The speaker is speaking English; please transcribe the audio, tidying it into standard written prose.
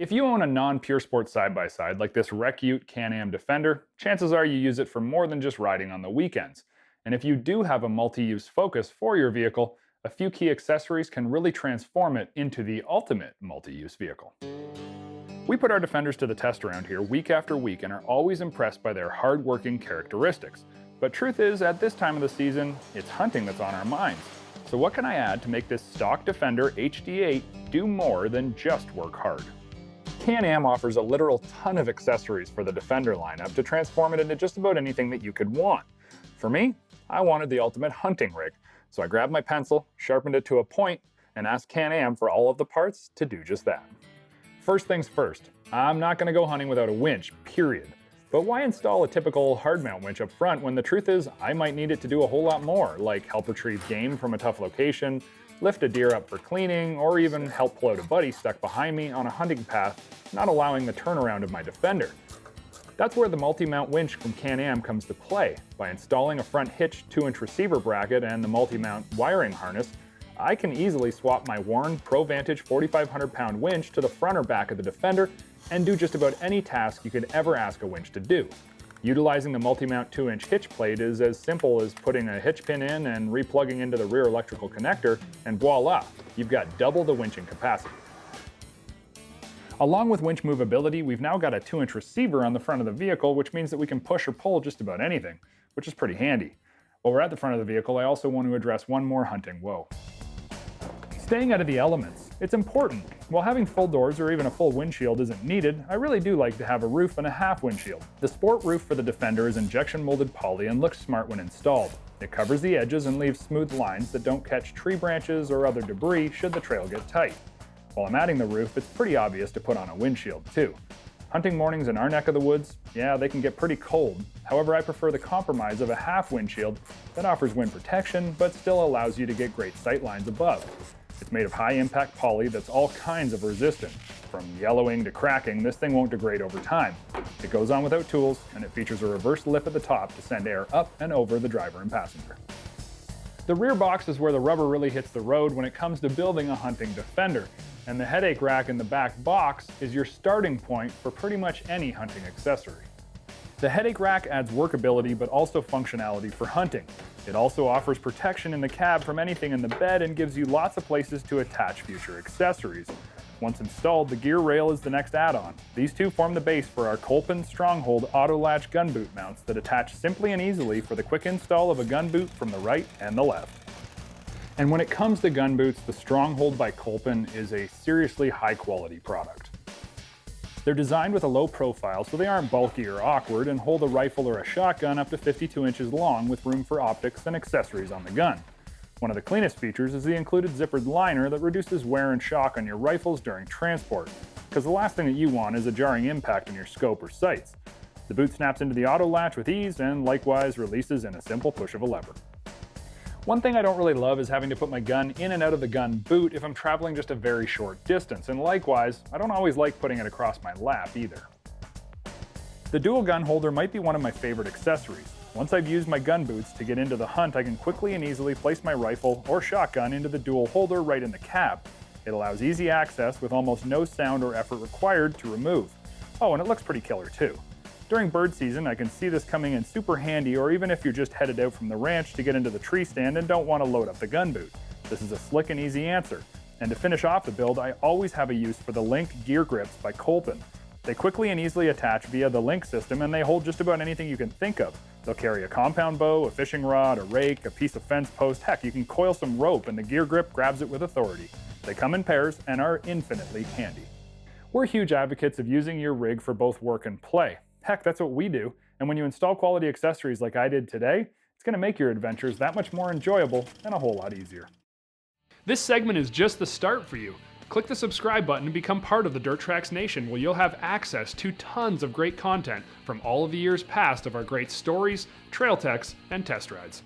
If you own a non-pure sport side-by-side like this Rec Ute Can-Am Defender, chances are you use it for more than just riding on the weekends. And if you do have a multi-use focus for your vehicle, a few key accessories can really transform it into the ultimate multi-use vehicle. We put our Defenders to the test around here week after week and are always impressed by their hard-working characteristics. But truth is, at this time of the season, it's hunting that's on our minds. So what can I add to make this stock Defender HD8 do more than just work hard? Can-Am offers a literal ton of accessories for the Defender lineup to transform it into just about anything that you could want. For me, I wanted the ultimate hunting rig, so I grabbed my pencil, sharpened it to a point, and asked Can-Am for all of the parts to do just that. First things first, I'm not going to go hunting without a winch, period. But why install a typical hard mount winch up front when the truth is I might need it to do a whole lot more, like help retrieve game from a tough location, lift a deer up for cleaning, or even help pull out a buddy stuck behind me on a hunting path, not allowing the turnaround of my Defender. That's where the multi-mount winch from Can-Am comes to play. By installing a front hitch 2-inch receiver bracket and the multi-mount wiring harness, I can easily swap my Warn Pro Vantage 4,500 pound winch to the front or back of the Defender and do just about any task you could ever ask a winch to do. Utilizing the multi-mount 2-inch hitch plate is as simple as putting a hitch pin in and replugging into the rear electrical connector, and voila, you've got double the winching capacity. Along with winch movability, we've now got a 2-inch receiver on the front of the vehicle, which means that we can push or pull just about anything, which is pretty handy. While we're at the front of the vehicle, I also want to address one more hunting woe. Staying out of the elements. It's important. While having full doors or even a full windshield isn't needed, I really do like to have a roof and a half windshield. The sport roof for the Defender is injection molded poly and looks smart when installed. It covers the edges and leaves smooth lines that don't catch tree branches or other debris should the trail get tight. While I'm adding the roof, it's pretty obvious to put on a windshield too. Hunting mornings in our neck of the woods, yeah, they can get pretty cold. However, I prefer the compromise of a half windshield that offers wind protection but still allows you to get great sight lines above. It's made of high-impact poly that's all kinds of resistant. From yellowing to cracking, this thing won't degrade over time. It goes on without tools, and it features a reverse lip at the top to send air up and over the driver and passenger. The rear box is where the rubber really hits the road when it comes to building a hunting Defender, and the headache rack in the back box is your starting point for pretty much any hunting accessory. The headache rack adds workability but also functionality for hunting. It also offers protection in the cab from anything in the bed and gives you lots of places to attach future accessories. Once installed, the gear rail is the next add-on. These two form the base for our Kolpin Stronghold auto latch gun boot mounts that attach simply and easily for the quick install of a gun boot from the right and the left. And when it comes to gun boots, the Stronghold by Kolpin is a seriously high-quality product. They're designed with a low profile so they aren't bulky or awkward and hold a rifle or a shotgun up to 52 inches long with room for optics and accessories on the gun. One of the cleanest features is the included zippered liner that reduces wear and shock on your rifles during transport, because the last thing that you want is a jarring impact on your scope or sights. The boot snaps into the auto latch with ease and likewise releases in a simple push of a lever. One thing I don't really love is having to put my gun in and out of the gun boot if I'm traveling just a very short distance, and likewise, I don't always like putting it across my lap either. The dual gun holder might be one of my favorite accessories. Once I've used my gun boots to get into the hunt, I can quickly and easily place my rifle or shotgun into the dual holder right in the cab. It allows easy access with almost no sound or effort required to remove. Oh, and it looks pretty killer too. During bird season, I can see this coming in super handy, or even if you're just headed out from the ranch to get into the tree stand and don't want to load up the gun boot. This is a slick and easy answer. And to finish off the build, I always have a use for the LinQ Gear Grips by Kolpin. They quickly and easily attach via the LinQ system, and they hold just about anything you can think of. They'll carry a compound bow, a fishing rod, a rake, a piece of fence post, heck, you can coil some rope and the gear grip grabs it with authority. They come in pairs and are infinitely handy. We're huge advocates of using your rig for both work and play. Heck, that's what we do, and when you install quality accessories like I did today, it's going to make your adventures that much more enjoyable and a whole lot easier. This segment is just the start for you. Click the subscribe button and become part of the Dirt Trax Nation, where you'll have access to tons of great content from all of the years past of our great stories, trail techs, and test rides.